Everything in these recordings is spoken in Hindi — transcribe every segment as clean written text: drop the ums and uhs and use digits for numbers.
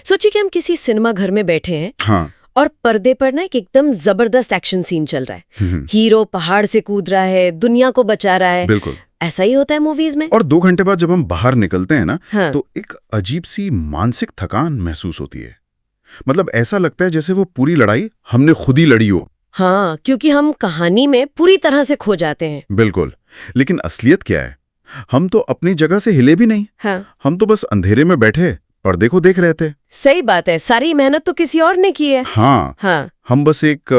सोचिए कि हम किसी सिनेमा घर में बैठे हैं। हाँ। और पर्दे पर ना एक एकदम जबरदस्त एक्शन सीन चल रहा है। हीरो पहाड़ से कूद रहा है, दुनिया को बचा रहा है। बिल्कुल ऐसा ही होता है मूवीज में। और 2 घंटे बाद जब हम बाहर निकलते हैं ना, हाँ। तो एक अजीब सी मानसिक थकान महसूस होती है। मतलब ऐसा लगता है जैसे वो पूरी लड़ाई हमने खुद ही लड़ी हो। हाँ, क्योंकि हम कहानी में पूरी तरह से खो जाते हैं। बिल्कुल। लेकिन असलियत क्या है? हम तो अपनी जगह से हिले भी नहीं। हाँ। हम तो बस अंधेरे में बैठे पर्दे को देख रहे थे। सही बात है, सारी मेहनत तो किसी और ने की है। हाँ। हम बस एक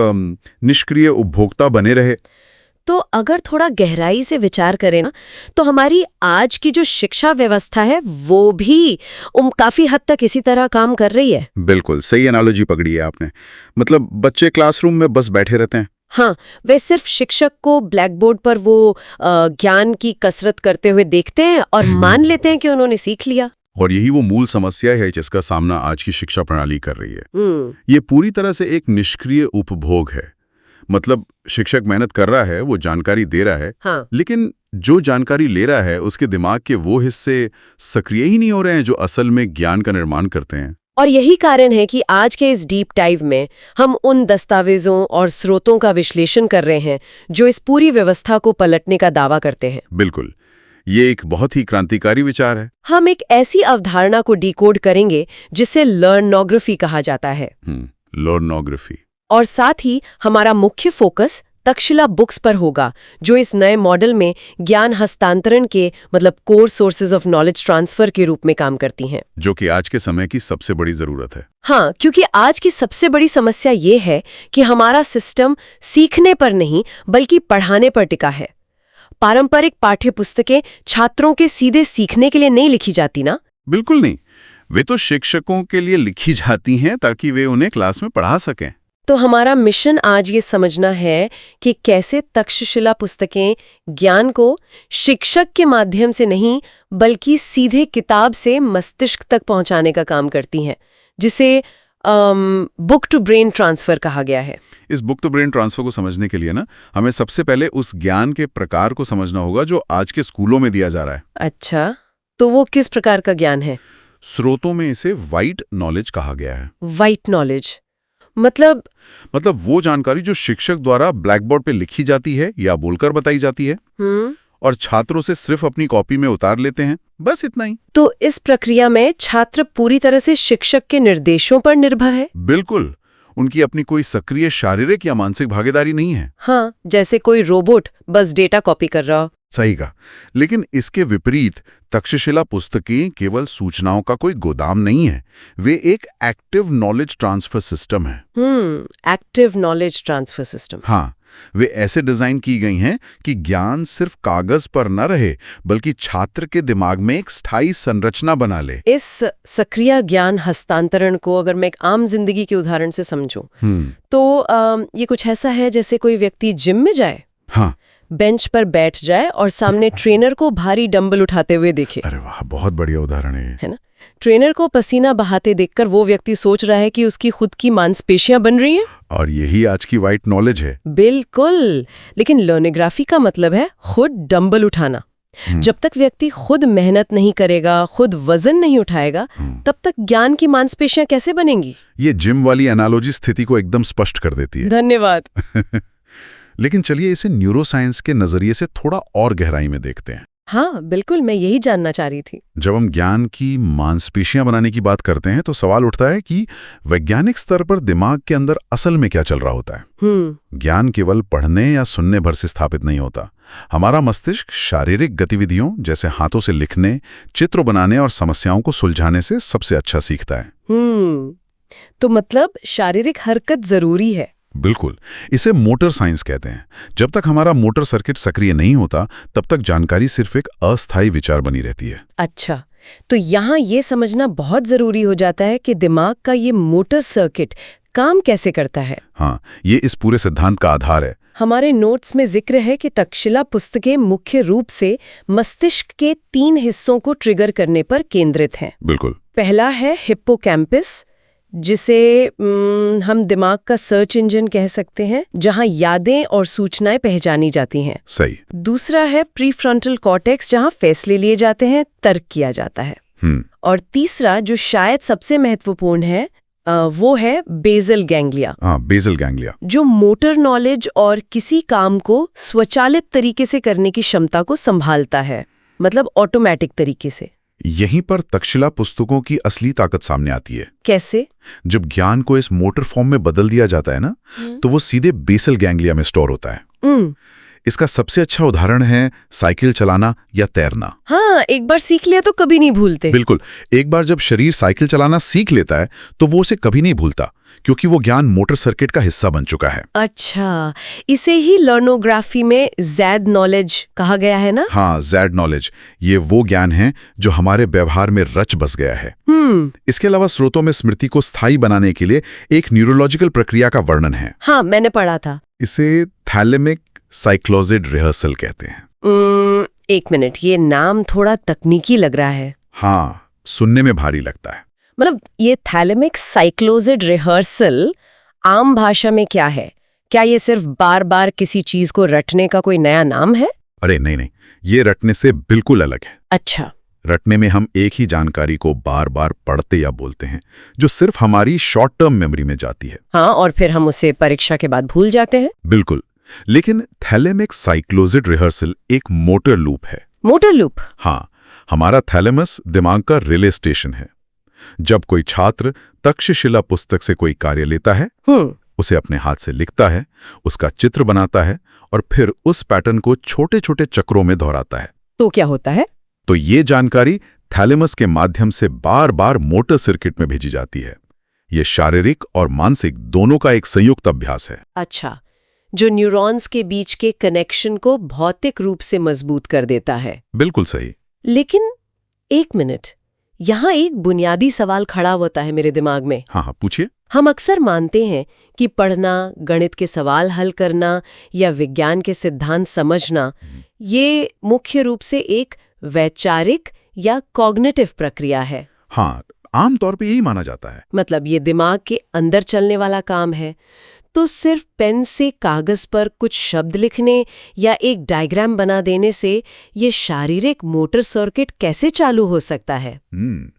निष्क्रिय उपभोक्ता बने रहे। तो अगर थोड़ा गहराई से विचार करें ना, तो हमारी आज की जो शिक्षा व्यवस्था है वो भी काफी हद तक इसी तरह काम कर रही है। बिल्कुल सही एनालॉजी पकड़ी है आपने। मतलब बच्चे क्लासरूम में बस बैठे रहते हैं। हाँ, वे सिर्फ शिक्षक को ब्लैक बोर्ड पर वो ज्ञान की कसरत करते हुए देखते हैं और मान लेते हैं कि उन्होंने सीख लिया। और यही वो मूल समस्या है जिसका सामना आज की शिक्षा प्रणाली कर रही है। ये पूरी तरह से एक निष्क्रिय उपभोग है। मतलब शिक्षक मेहनत कर रहा है, वो जानकारी दे रहा है। हाँ। लेकिन जो जानकारी ले रहा है उसके दिमाग के वो हिस्से सक्रिय ही नहीं हो रहे हैं जो असल में ज्ञान का निर्माण करते हैं। और यही कारण है कि आज के इस डीप डाइव में हम उन दस्तावेजों और स्रोतों का विश्लेषण कर रहे हैं जो इस पूरी व्यवस्था को पलटने का दावा करते हैं। बिल्कुल, ये एक बहुत ही क्रांतिकारी विचार है। हम एक ऐसी अवधारणा को डिकोड करेंगे जिसे लर्नोग्राफी कहा जाता है। लर्नोग्राफी। और साथ ही हमारा मुख्य फोकस तक्षशिला बुक्स पर होगा, जो इस नए मॉडल में ज्ञान हस्तांतरण के मतलब core sources of knowledge transfer के रूप में काम करती हैं, जो कि आज के समय की सबसे बड़ी जरूरत है। हाँ, क्योंकि आज की सबसे बड़ी समस्या ये है कि हमारा सिस्टम सीखने पर नहीं बल्कि पढ़ाने पर टिका है। पारंपरिक पाठ्य पुस्तकें छात्रों के सीधे सीखने के लिए नहीं लिखी जाती ना। बिल्कुल नहीं, वे तो शिक्षकों के लिए लिखी जाती हैं ताकि वे उन्हें क्लास में पढ़ा सकें। तो हमारा मिशन आज ये समझना है कि कैसे तक्षशिला पुस्तकें ज्ञान को शिक्षक के माध्यम से नहीं बल्कि सीधे किताब से मस्तिष्क तक पहुंचाने का काम करती हैं, जिसे बुक टू ब्रेन ट्रांसफर कहा गया है। इस बुक टू ब्रेन ट्रांसफर को समझने के लिए ना, हमें सबसे पहले उस ज्ञान के प्रकार को समझना होगा जो आज के स्कूलों में दिया जा रहा है। अच्छा, तो वो किस प्रकार का ज्ञान है? स्रोतों में इसे व्हाइट नॉलेज कहा गया है। व्हाइट नॉलेज मतलब वो जानकारी जो शिक्षक द्वारा ब्लैक बोर्ड पे लिखी जाती है या बोलकर बताई जाती है और छात्रों से सिर्फ अपनी कॉपी में उतार लेते हैं, बस इतना ही। तो इस प्रक्रिया में छात्र पूरी तरह से शिक्षक के निर्देशों पर निर्भर है। बिल्कुल, उनकी अपनी कोई सक्रिय शारीरिक या मानसिक भागीदारी नहीं है। हाँ, जैसे कोई रोबोट बस डेटा कॉपी कर रहा हो। सही कहा। लेकिन इसके विपरीत तक्षशिला पुस्तकें केवल सूचनाओं का कोई गोदाम नहीं है, वे एक एक्टिव नॉलेज ट्रांसफर सिस्टम है। Active knowledge transfer system. हाँ, वे ऐसे डिजाइन की गई हैं कि ज्ञान सिर्फ कागज पर न रहे बल्कि छात्र के दिमाग में एक स्थायी संरचना बना ले। इस सक्रिय ज्ञान हस्तांतरण को अगर मैं एक आम जिंदगी के उदाहरण से समझूं, तो ये कुछ ऐसा है जैसे कोई व्यक्ति जिम में जाए, हाँ, बेंच पर बैठ जाए और सामने ट्रेनर को भारी डंबल उठाते हुए देखे। अरे वाह, बहुत बढ़िया उदाहरण है ना? ट्रेनर को पसीना बहाते देखकर वो व्यक्ति सोच रहा है कि उसकी खुद की मांसपेशियां बन रही हैं। और यही आज की व्हाइट नॉलेज है। बिल्कुल, लेकिन लर्नोग्राफी का मतलब है खुद डंबल उठाना। जब तक व्यक्ति खुद मेहनत नहीं करेगा, खुद वजन नहीं उठाएगा, तब तक ज्ञान की मांसपेशियां कैसे बनेंगी? ये जिम वाली एनालॉजी स्थिति को एकदम स्पष्ट कर देती है। धन्यवाद। लेकिन चलिए इसे न्यूरोसाइंस के नजरिए से थोड़ा और गहराई में देखते हैं। हाँ, बिल्कुल, मैं यही जानना चाह रही थी। जब हम ज्ञान की मांसपेशियां बनाने की बात करते हैं तो सवाल उठता है कि वैज्ञानिक स्तर पर दिमाग के अंदर असल में क्या चल रहा होता है। ज्ञान केवल पढ़ने या सुनने भर से स्थापित नहीं होता। हमारा मस्तिष्क शारीरिक गतिविधियों जैसे हाथों से लिखने, चित्र बनाने और समस्याओं को सुलझाने से सबसे अच्छा सीखता है। तो मतलब शारीरिक हरकत जरूरी है। बिल्कुल, इसे मोटर साइंस कहते हैं। जब तक हमारा मोटर सर्किट सक्रिय नहीं होता तब तक जानकारी सिर्फ एक अस्थायी विचार बनी रहती है। अच्छा, तो यहाँ ये समझना बहुत जरूरी हो जाता है कि दिमाग का ये मोटर सर्किट काम कैसे करता है। हाँ, ये इस पूरे सिद्धांत का आधार है। हमारे नोट्स में जिक्र है कि तक्षशिला पुस्तकें मुख्य रूप से मस्तिष्क के 3 हिस्सों को ट्रिगर करने पर केंद्रित हैं। बिल्कुल। पहला है हिप्पोकैम्पस, जिसे हम दिमाग का सर्च इंजन कह सकते हैं, जहां यादें और सूचनाएं पहचानी जाती हैं। सही। दूसरा है प्रीफ्रंटल कॉर्टेक्स, जहां फैसले लिए जाते हैं, तर्क किया जाता है। और तीसरा जो शायद सबसे महत्वपूर्ण है वो है बेसल गैंग्लिया। बेसल गैंग्लिया जो मोटर नॉलेज और किसी काम को स्वचालित तरीके से करने की क्षमता को संभालता है, मतलब ऑटोमेटिक तरीके से। यहीं पर तक्षशिला पुस्तकों की असली ताकत सामने आती है। कैसे? जब ज्ञान को इस मोटर फॉर्म में बदल दिया जाता है ना, तो वो सीधे बेसल गैंग्लिया में स्टोर होता है। इसका सबसे अच्छा उदाहरण है साइकिल चलाना या तैरना। हाँ, एक बार सीख लिया तो कभी नहीं भूलते। बिल्कुल, एक बार जब शरीर साइकिल चलाना सीख लेता है तो वो उसे कभी नहीं भूलता, क्योंकि वो ज्ञान मोटर सर्किट का हिस्सा बन चुका है। अच्छा, इसे ही लर्नोग्राफी में ज़ैड नॉलेज कहा गया है ना? हाँ, ज़ैड नॉलेज, ये वो ज्ञान है जो हमारे व्यवहार में रच बस गया है। इसके अलावा स्रोतों में स्मृति को स्थायी बनाने के लिए एक न्यूरोलॉजिकल प्रक्रिया का वर्णन है। हाँ, मैंने पढ़ा था। इसे थैलेमिक साइक्लोजिड रिहर्सल कहते हैं। एक मिनट, ये नाम थोड़ा तकनीकी लग रहा है। हाँ, सुनने में भारी लगता है। मतलब ये थैलेमिक साइक्लोजिड रिहर्सल आम भाषा में क्या है? क्या ये सिर्फ बार बार किसी चीज को रटने का कोई नया नाम है? अरे नहीं, ये रटने से बिल्कुल अलग है। अच्छा। रटने में हम एक ही जानकारी को बार बार पढ़ते या बोलते हैं, जो सिर्फ हमारी शॉर्ट टर्म मेमोरी में जाती है। हाँ, और फिर हम उसे परीक्षा के बाद भूल जाते हैं। बिल्कुल, लेकिन थैलेमिक साइक्लोजिड रिहर्सल एक मोटर लूप है। Motor loop? हाँ, हमारा थैलेमस दिमाग का रिले स्टेशन है। जब कोई छात्र तक्षशिला पुस्तक से कोई कार्य लेता है, उसे अपने हाथ से लिखता है, उसका चित्र बनाता है और फिर उस पैटर्न को छोटे छोटे चक्रों में दोहराता है, तो क्या होता है? तो ये जानकारी थैलेमस के माध्यम से बार बार मोटर सर्किट में भेजी जाती है। ये शारीरिक और मानसिक दोनों का एक संयुक्त अभ्यास है। अच्छा, जो न्यूरॉन्स के बीच के कनेक्शन को भौतिक रूप से मजबूत कर देता है। बिल्कुल सही। लेकिन एक मिनट, यहाँ एक बुनियादी सवाल खड़ा होता है मेरे दिमाग में। हाँ, पूछिए। हम अक्सर मानते हैं कि पढ़ना, गणित के सवाल हल करना या विज्ञान के सिद्धांत समझना, ये मुख्य रूप से एक वैचारिक या कॉग्निटिव प्रक्रिया है। हाँ, आमतौर पे यही माना जाता है। मतलब ये दिमाग के अंदर चलने वाला काम है। तो सिर्फ पेन से कागज पर कुछ शब्द लिखने या एक डायग्राम बना देने से ये शारीरिक मोटर सर्किट कैसे चालू हो सकता है?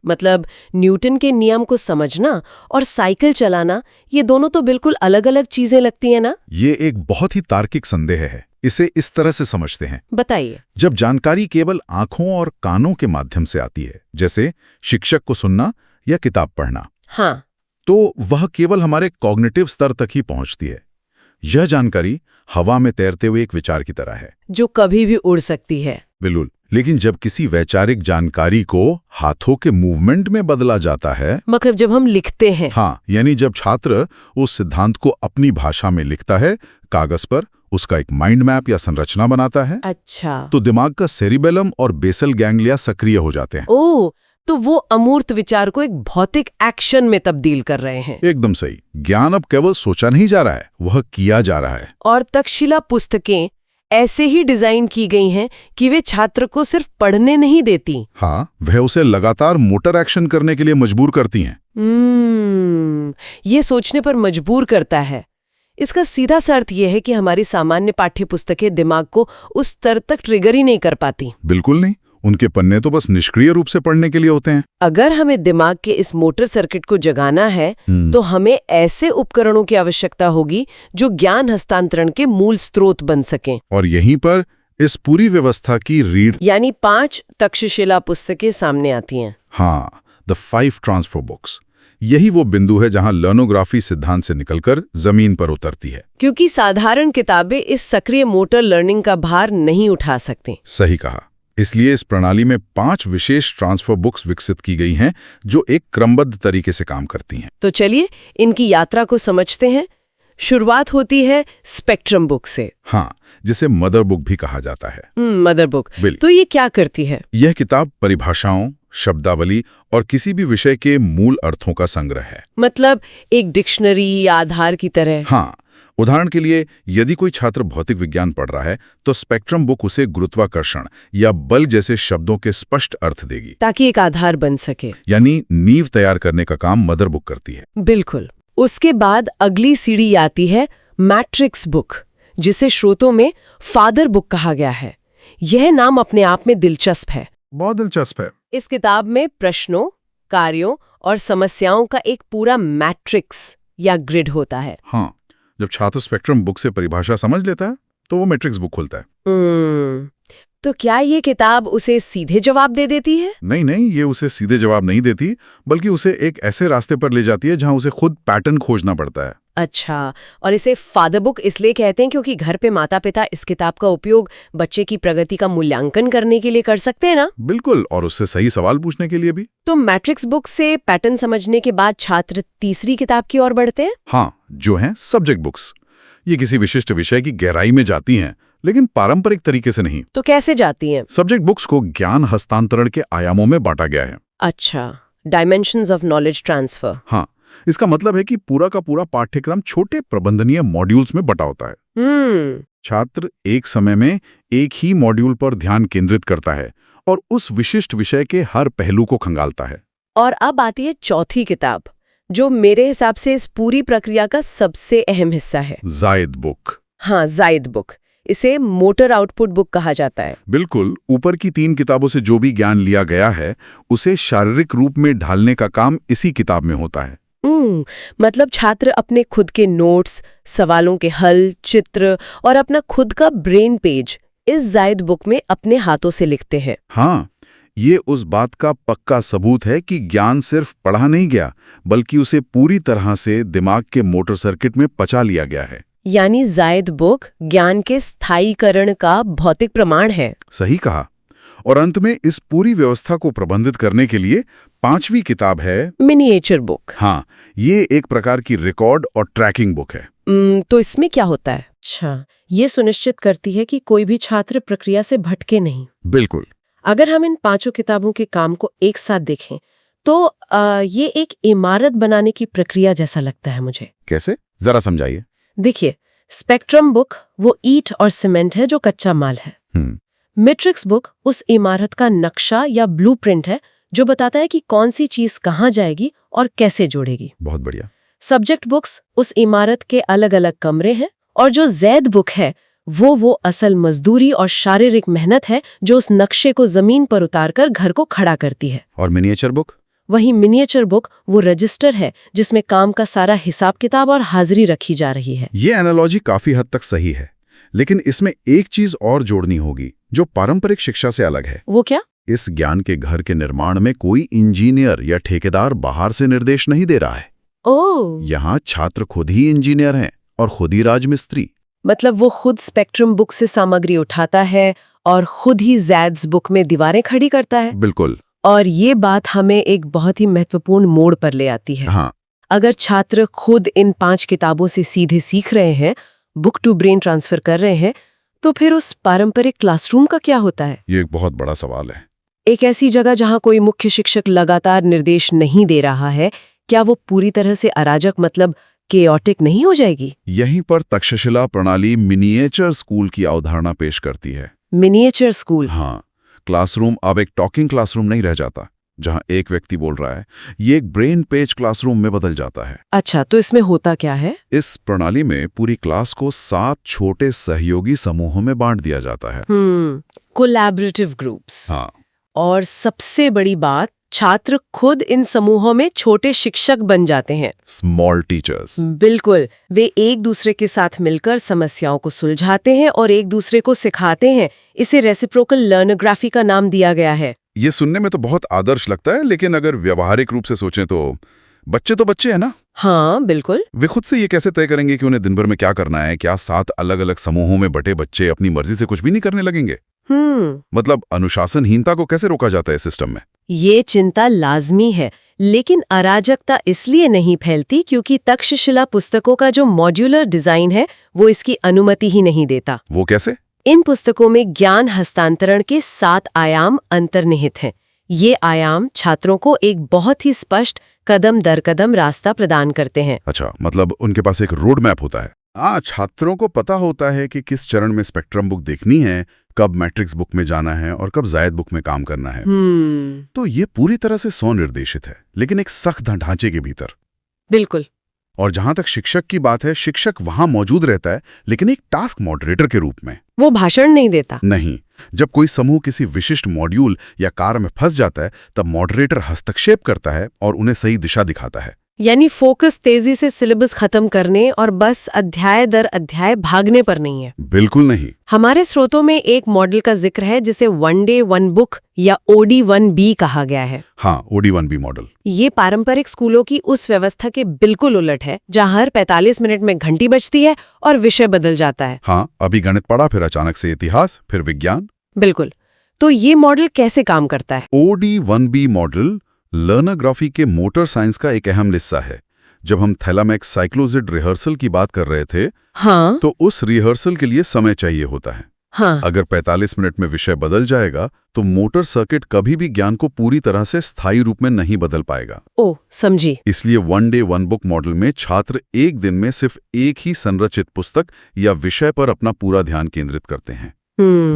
मतलब न्यूटन के नियम को समझना और साइकिल चलाना, ये दोनों तो बिल्कुल अलग अलग चीजें लगती है ना? ये एक बहुत ही तार्किक संदेह है। इसे इस तरह से समझते हैं। बताइए। जब जानकारी केवल आंखों और कानों के माध्यम से आती है, जैसे शिक्षक को सुनना या किताब पढ़ना, हाँ, तो वह केवल हमारे कॉग्निटिव स्तर तक ही पहुंचती है। यह जानकारी हवा में तैरते हुए एक विचार की तरह है, जो कभी भी उड़ सकती है। बिल्कुल। लेकिन जब किसी वैचारिक जानकारी को हाथों के मूवमेंट में बदला जाता है, मतलब जब हम लिखते हैं। हाँ, यानी जब छात्र उस सिद्धांत को अपनी भाषा में लिखता है, कागज पर उसका एक माइंड मैप या संरचना बनाता है, अच्छा, तो दिमाग का सेरिबेलम और बेसल गैंग्लिया सक्रिय हो जाते हैं। ओह, तो वो अमूर्त विचार को एक भौतिक एक्शन में तब्दील कर रहे हैं। एकदम सही। ज्ञान अब केवल सोचा नहीं जा रहा है, वह किया जा रहा है। और तक्षशिला पुस्तकें ऐसे ही डिजाइन की गई हैं कि वे छात्र को सिर्फ पढ़ने नहीं देती। हाँ, वह उसे लगातार मोटर एक्शन करने के लिए मजबूर करती हैं। ये सोचने पर मजबूर करता है। इसका सीधा सा अर्थ यह है कि हमारी सामान्य पाठ्य पुस्तकें दिमाग को उस स्तर तक ट्रिगर ही नहीं कर पाती। बिल्कुल नहीं, उनके पन्ने तो बस निष्क्रिय रूप से पढ़ने के लिए होते हैं। अगर हमें दिमाग के इस मोटर सर्किट को जगाना है, तो हमें ऐसे उपकरणों की आवश्यकता होगी जो ज्ञान हस्तांतरण के मूल स्रोत बन सकें। और यहीं पर इस पूरी व्यवस्था की रीढ़, यानी 5 तक्षशिला पुस्तकें सामने आती हैं। हाँ, द 5 ट्रांसफर बुक्स। यही वो बिंदु है जहां लर्नोग्राफी सिद्धांत से निकलकर जमीन पर उतरती है। क्योंकि साधारण किताबें इस सक्रिय मोटर लर्निंग का भार नहीं उठा सकती। सही कहा। इसलिए इस प्रणाली में 5 विशेष ट्रांसफर बुक्स विकसित की गई हैं, जो एक क्रमबद्ध तरीके से काम करती हैं। तो चलिए इनकी यात्रा को समझते हैं। शुरुआत होती है स्पेक्ट्रम बुक से। हाँ, जिसे मदर बुक भी कहा जाता है। Mother book. तो ये क्या करती है? यह किताब परिभाषाओं, शब्दावली और किसी भी विषय के मूल अर्थों का संग्रह है। मतलब एक डिक्शनरी या आधार की तरह। हाँ, उदाहरण के लिए यदि कोई छात्र भौतिक विज्ञान पढ़ रहा है, तो स्पेक्ट्रम बुक उसे गुरुत्वाकर्षण या बल जैसे शब्दों के स्पष्ट अर्थ देगी, ताकि एक आधार बन सके। यानी नींव तैयार करने का काम मदर बुक करती है। बिल्कुल। उसके बाद अगली सीढ़ी आती है मैट्रिक्स बुक, जिसे श्रोतों में फादर बुक कहा गया है। यह नाम अपने आप में दिलचस्प है। बहुत दिलचस्प है। इस किताब में प्रश्नों, कार्यों और समस्याओं का एक पूरा मैट्रिक्स या ग्रिड होता है। हाँ, जब छात्र स्पेक्ट्रम बुक से परिभाषा समझ लेता है तो वो मैट्रिक्स बुक खुलता है। तो क्या ये किताब उसे सीधे जवाब दे देती है? नहीं, ये उसे सीधे जवाब नहीं देती, बल्कि उसे एक ऐसे रास्ते पर ले जाती है जहां उसे खुद पैटर्न खोजना पड़ता है। अच्छा, और इसे फादर बुक इसलिए कहते हैं क्योंकि घर पे माता-पिता इस किताब का उपयोग बच्चे की प्रगति का मूल्यांकन करने के लिए कर सकते हैं ना? बिल्कुल, और उससे सही सवाल पूछने के लिए भी। तो मैट्रिक्स बुक से पैटर्न समझने के बाद छात्र तीसरी किताब की ओर बढ़ते हैं? हाँ, जो हैं सब्जेक्ट बुक्स। ये किसी विशिष्ट विषय की गहराई में जाती हैं, लेकिन पारंपरिक तरीके से नहीं। तो कैसे जाती हैं? सब्जेक्ट बुक्स को ज्ञान हस्तांतरण के आयामों में बांटा गया है। अच्छा, डायमेंशंस ऑफ नॉलेज ट्रांसफर। हाँ, इसका मतलब है कि पूरा का पूरा पाठ्यक्रम छोटे प्रबंधनीय मॉड्यूल्स में बटा होता है। छात्र एक समय में एक ही मॉड्यूल पर ध्यान केंद्रित करता है और उस विशिष्ट विषय के हर पहलू को खंगालता है। और अब आती है चौथी किताब, जो मेरे हिसाब से इस पूरी प्रक्रिया का सबसे अहम हिस्सा है। जायद बुक। हाँ, जायद बुक। इसे मोटर आउटपुट बुक कहा जाता है। बिल्कुल, ऊपर की 3 किताबों से जो भी ज्ञान लिया गया है उसे शारीरिक रूप में ढालने का काम इसी किताब में होता है। मतलब छात्र अपने खुद के नोट्स, सवालों के हल, चित्र और अपना खुद का ब्रेन पेज इस जायद बुक में अपने हाथों से लिखते हैं। हाँ, ये उस बात का पक्का सबूत है कि ज्ञान सिर्फ पढ़ा नहीं गया, बल्कि उसे पूरी तरह से दिमाग के मोटर सर्किट में पचा लिया गया है। यानी जायद बुक ज्ञान के स्थायीकरण का भौतिक प्रमाण है। सही कहा। और अंत में इस पूरी व्यवस्था को प्रबंधित करने के लिए 5वीं किताब है मिनिएचर बुक। हाँ, ये एक प्रकार की रिकॉर्ड और ट्रैकिंग बुक है। तो इसमें क्या होता है? अच्छा, ये सुनिश्चित करती है कि कोई भी छात्र प्रक्रिया से भटके नहीं। बिल्कुल। अगर हम इन 5 किताबों के काम को एक साथ देखें तो ये एक इमारत बनाने की प्रक्रिया जैसा लगता है मुझे। कैसे? जरा समझाइए। देखिए, स्पेक्ट्रम बुक वो ईंट और सीमेंट है जो कच्चा माल है। मैट्रिक्स बुक उस इमारत का नक्शा या ब्लूप्रिंट है जो बताता है कि कौन सी चीज कहाँ जाएगी और कैसे जोड़ेगी। बहुत बढ़िया। सब्जेक्ट बुक्स उस इमारत के अलग अलग कमरे हैं, और जो जैद बुक है वो असल मजदूरी और शारीरिक मेहनत है जो उस नक्शे को जमीन पर उतारकर घर को खड़ा करती है। और मिनिएचर बुक? वही मिनिएचर बुक वो रजिस्टर है जिसमें काम का सारा हिसाब किताब और हाजिरी रखी जा रही है। ये एनालॉजी काफी हद तक सही है, लेकिन इसमें एक चीज और जोड़नी होगी जो पारंपरिक शिक्षा से अलग है। वो क्या? इस ज्ञान के घर के निर्माण में कोई इंजीनियर या ठेकेदार बाहर से निर्देश नहीं दे रहा है। ओह, यहाँ छात्र खुद ही इंजीनियर हैं और खुद ही राजमिस्त्री। मतलब वो खुद स्पेक्ट्रम बुक से सामग्री उठाता है और खुद ही जैड्स बुक में दीवारें खड़ी करता है। बिल्कुल। और ये बात हमें एक बहुत ही महत्वपूर्ण मोड़ पर ले आती है। हाँ। अगर छात्र खुद इन 5 किताबों से सीधे सीख रहे हैं, बुक टू ब्रेन ट्रांसफर कर रहे हैं, तो फिर उस पारंपरिक क्लासरूम का क्या होता है? ये एक बहुत बड़ा सवाल है। एक ऐसी जगह जहां कोई मुख्य शिक्षक लगातार निर्देश नहीं दे रहा है, क्या वो पूरी तरह से अराजक मतलब केओटिक नहीं हो जाएगी? यहीं पर तक्षशिला प्रणाली मिनिएचर स्कूल की अवधारणा पेश करती है। Miniature school. हाँ, क्लासरूम अब एक टॉकिंग क्लासरूम नहीं रह जाता जहां एक व्यक्ति बोल रहा है। ये एक ब्रेन पेज क्लासरूम में बदल जाता है। अच्छा, तो इसमें होता क्या है? इस प्रणाली में पूरी क्लास को 7 छोटे सहयोगी समूहों में बांट दिया जाता है। Collaborative groups. हाँ। और सबसे बड़ी बात, छात्र खुद इन समूहों में छोटे शिक्षक बन जाते हैं। Small teachers. बिल्कुल, वे एक दूसरे के साथ मिलकर समस्याओं को सुलझाते हैं और एक दूसरे को सिखाते हैं। इसे रेसिप्रोकल लर्नोग्राफी का नाम दिया गया है। ये सुनने में तो बहुत आदर्श लगता है, लेकिन अगर व्यवहारिक रूप से सोचें तो बच्चे हैं ना। हाँ, बिल्कुल। वे खुद से ये कैसे तय करेंगे कि उन्हें दिन भर में क्या करना है? क्या 7 अलग-अलग समूहों में बटे बच्चे अपनी मर्जी से कुछ भी नहीं करने लगेंगे? मतलब अनुशासनहीनता को कैसे रोका जाता है सिस्टम में? ये चिंता लाजमी है, लेकिन अराजकता इसलिए नहीं फैलती क्योंकि तक्षशिला पुस्तकों का जो मॉड्यूलर डिजाइन है वो इसकी अनुमति ही नहीं देता। वो कैसे? इन पुस्तकों में ज्ञान हस्तांतरण के 7 आयाम अंतर्निहित हैं। ये आयाम छात्रों को एक बहुत ही स्पष्ट कदम दर कदम रास्ता प्रदान करते हैं। अच्छा, मतलब उनके पास एक रोड मैप होता है। छात्रों को पता होता है कि किस चरण में स्पेक्ट्रम बुक देखनी है, कब मैट्रिक्स बुक में जाना है और कब जायद बुक में काम करना है। तो ये पूरी तरह से स्वनिर्देशित है, लेकिन एक सख्त ढांचे के भीतर। बिल्कुल। और जहां तक शिक्षक की बात है, शिक्षक वहां मौजूद रहता है, लेकिन एक टास्क मॉडरेटर के रूप में। वो भाषण नहीं देता। नहीं, जब कोई समूह किसी विशिष्ट मॉड्यूल या कार्य में फंस जाता है तब मॉडरेटर हस्तक्षेप करता है और उन्हें सही दिशा दिखाता है। यानी फोकस तेजी से सिलेबस खत्म करने और बस अध्याय दर अध्याय भागने पर नहीं है। बिल्कुल नहीं। हमारे स्रोतों में एक मॉडल का जिक्र है जिसे वन डे वन बुक या OD1B कहा गया है। हाँ, OD1B मॉडल। ये पारंपरिक स्कूलों की उस व्यवस्था के बिल्कुल उलट है जहां हर 45 मिनट में घंटी बजती है और विषय बदल जाता है। हाँ, अभी गणित पढ़ा, फिर अचानक से इतिहास, फिर विज्ञान। बिल्कुल। तो ये मॉडल कैसे काम करता है? OD1B मॉडल लर्नोग्राफी के मोटर साइंस का एक अहम हिस्सा है। जब हम थैलामिक साइक्लोजिड रिहर्सल की बात कर रहे थे, हाँ, तो उस रिहर्सल के लिए समय चाहिए होता है। हाँ, अगर 45 मिनट में विषय बदल जाएगा तो मोटर सर्किट कभी भी ज्ञान को पूरी तरह से स्थायी रूप में नहीं बदल पाएगा। ओ, समझी। इसलिए one day one book model में छात्र एक दिन में सिर्फ एक ही संरचित पुस्तक या विषय पर अपना पूरा ध्यान केंद्रित करते हैं।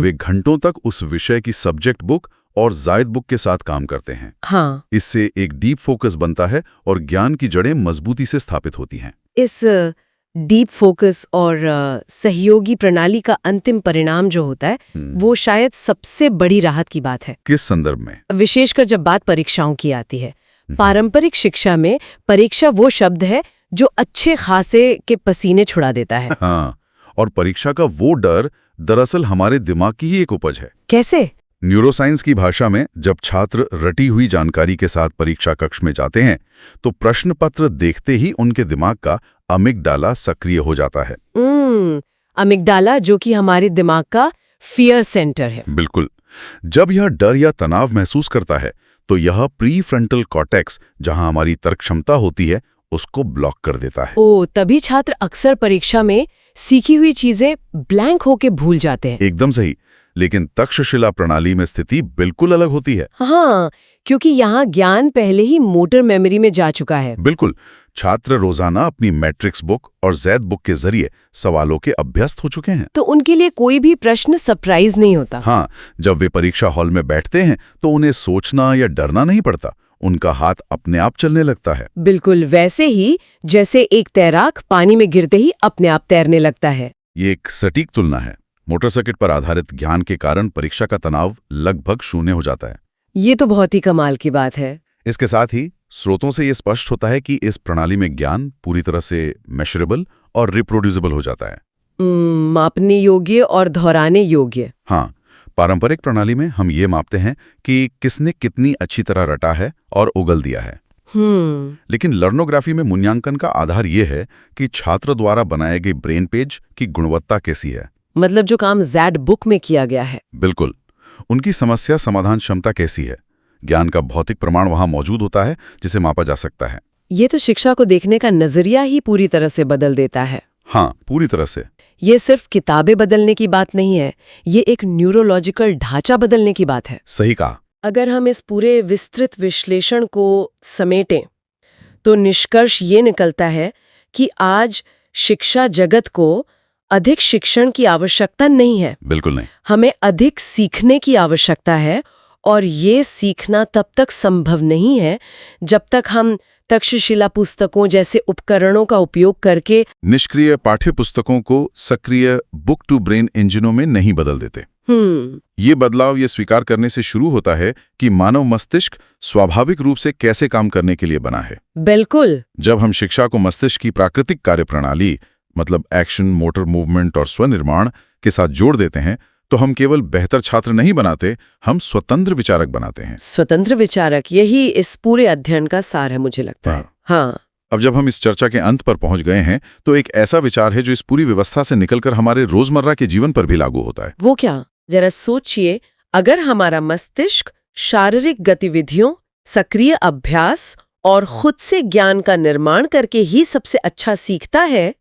वे घंटों तक उस विषय की सब्जेक्ट बुक और जायद बुक के साथ काम करते हैं। हाँ, इससे एक डीप फोकस बनता है और ज्ञान की जड़ें मजबूती से स्थापित होती हैं। इस डीप फोकस और सहयोगी प्रणाली का अंतिम परिणाम जो होता है वो शायद सबसे बड़ी राहत की बात है। किस संदर्भ में? विशेषकर जब बात परीक्षाओं की आती है। पारंपरिक शिक्षा में परीक्षा वो शब्द है जो अच्छे खासे के पसीने छुड़ा देता है। हाँ, और परीक्षा का वो डर दरअसल हमारे दिमाग की ही एक उपज है। कैसे? न्यूरोसाइंस की भाषा में जब छात्र रटी हुई जानकारी के साथ परीक्षा कक्ष में जाते हैं तो प्रश्न पत्र देखते ही उनके दिमाग का अमिगडाला सक्रिय हो जाता है। अमिगडाला, जो कि हमारे दिमाग का फियर सेंटर है। बिल्कुल। जब यह डर या तनाव महसूस करता है तो यह प्री फ्रंटल कॉर्टेक्स, जहां हमारी तर्क क्षमता होती है, उसको ब्लॉक कर देता है। ओ, तभी छात्र अक्सर परीक्षा में सीखी हुई चीजें ब्लैंक होके भूल जाते हैं। एकदम सही। लेकिन तक्षशिला प्रणाली में स्थिति बिल्कुल अलग होती है। हाँ, क्योंकि यहाँ ज्ञान पहले ही मोटर मेमोरी में जा चुका है। बिल्कुल। छात्र रोजाना अपनी मैट्रिक्स बुक और जैद बुक के जरिए सवालों के अभ्यस्त हो चुके हैं। तो उनके लिए कोई भी प्रश्न सरप्राइज नहीं होता। हाँ, जब वे परीक्षा हॉल में बैठते हैं तो उन्हें सोचना या डरना नहीं पड़ता। उनका हाथ अपने आप चलने लगता है। बिल्कुल वैसे ही जैसे एक तैराक पानी में गिरते ही अपने आप तैरने लगता है। ये एक सटीक तुलना है। मोटर सर्किट पर आधारित ज्ञान के कारण परीक्षा का तनाव लगभग शून्य हो जाता है। ये तो बहुत ही कमाल की बात है। इसके साथ ही स्रोतों से ये स्पष्ट होता है कि इस प्रणाली में ज्ञान पूरी तरह से मेजरेबल और रिप्रोड्यूसिबल हो जाता है। मापने योग्य और दोहराने योग्य। हाँ, पारंपरिक प्रणाली में हम ये मापते हैं कि किसने कितनी अच्छी तरह रटा है और उगल दिया है। लेकिन लर्नोग्राफी में मूल्यांकन का आधार ये है कि छात्र द्वारा बनाए गए ब्रेन पेज की गुणवत्ता कैसी है। मतलब जो काम जैड बुक में किया गया है। बिल्कुल। उनकी समस्या समाधान क्षमता कैसी है। ज्ञान का भौतिक प्रमाण वहां मौजूद होता है जिसे मापा जा सकता है। ये तो शिक्षा को देखने का नजरिया ही पूरी तरह से बदल देता है। हाँ, पूरी तरह से। ये सिर्फ किताबें बदलने की बात नहीं है, ये एक न्यूरोलॉजिकल ढांचा बदलने की बात है। सही कहा। अगर हम इस पूरे विस्तृत विश्लेषण को समेटें तो निष्कर्ष ये निकलता है कि आज शिक्षा जगत को अधिक शिक्षण की आवश्यकता नहीं है। बिल्कुल नहीं। हमें अधिक सीखने की आवश्यकता है, और ये सीखना तब तक संभव नहीं है जब तक हम तक्षशिला पुस्तकों जैसे उपकरणों का उपयोग करके निष्क्रिय पाठ्य पुस्तकों को सक्रिय बुक टू ब्रेन इंजनों में नहीं बदल देते। ये बदलाव ये स्वीकार करने से शुरू होता है कि मानव मस्तिष्क स्वाभाविक रूप से कैसे काम करने के लिए बना है। बिल्कुल। जब हम शिक्षा को मस्तिष्क की प्राकृतिक कार्यप्रणाली, मतलब एक्शन, मोटर मूवमेंट और स्वनिर्माण के साथ जोड़ देते हैं तो हम केवल बेहतर छात्र नहीं बनाते, हम स्वतंत्र विचारक बनाते हैं। स्वतंत्र विचारक, यही इस पूरे अध्ययन का सार है मुझे लगता है। हाँ। अब जब हम इस चर्चा के अंत पर पहुंच गए हैं तो एक ऐसा विचार है जो इस पूरी व्यवस्था से निकलकर हमारे रोजमर्रा के जीवन पर भी लागू होता है। वो क्या? जरा सोचिए, अगर हमारा मस्तिष्क शारीरिक गतिविधियों, सक्रिय अभ्यास और खुद से ज्ञान का निर्माण करके ही सबसे अच्छा सीखता है,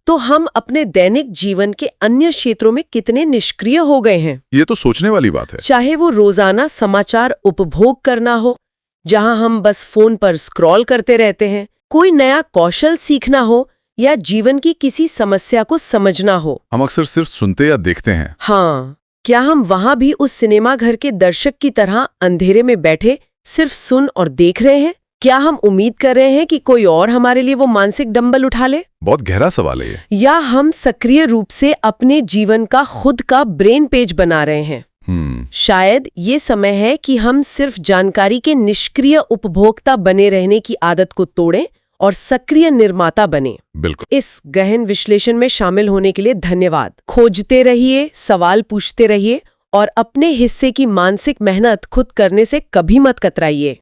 तो हम अपने दैनिक जीवन के अन्य क्षेत्रों में कितने निष्क्रिय हो गए हैं। ये तो सोचने वाली बात है। चाहे वो रोजाना समाचार उपभोग करना हो, जहां हम बस फोन पर स्क्रॉल करते रहते हैं, कोई नया कौशल सीखना हो, या जीवन की किसी समस्या को समझना हो। हम अक्सर सिर्फ सुनते या देखते हैं। हाँ, क्या हम वहां भी उस सिनेमा घर के दर्शक की तरह अंधेरे में बैठे सिर्फ सुन और देख रहे हैं? क्या हम उम्मीद कर रहे हैं कि कोई और हमारे लिए वो मानसिक डंबल उठा ले? बहुत गहरा सवाल है ये। या हम सक्रिय रूप से अपने जीवन का खुद का ब्रेन पेज बना रहे हैं? शायद ये समय है कि हम सिर्फ जानकारी के निष्क्रिय उपभोक्ता बने रहने की आदत को तोड़ें और सक्रिय निर्माता बने। बिल्कुल। इस गहन विश्लेषण में शामिल होने के लिए धन्यवाद। खोजते रहिए, सवाल पूछते रहिए और अपने हिस्से की मानसिक मेहनत खुद करने से कभी मत कतराइए।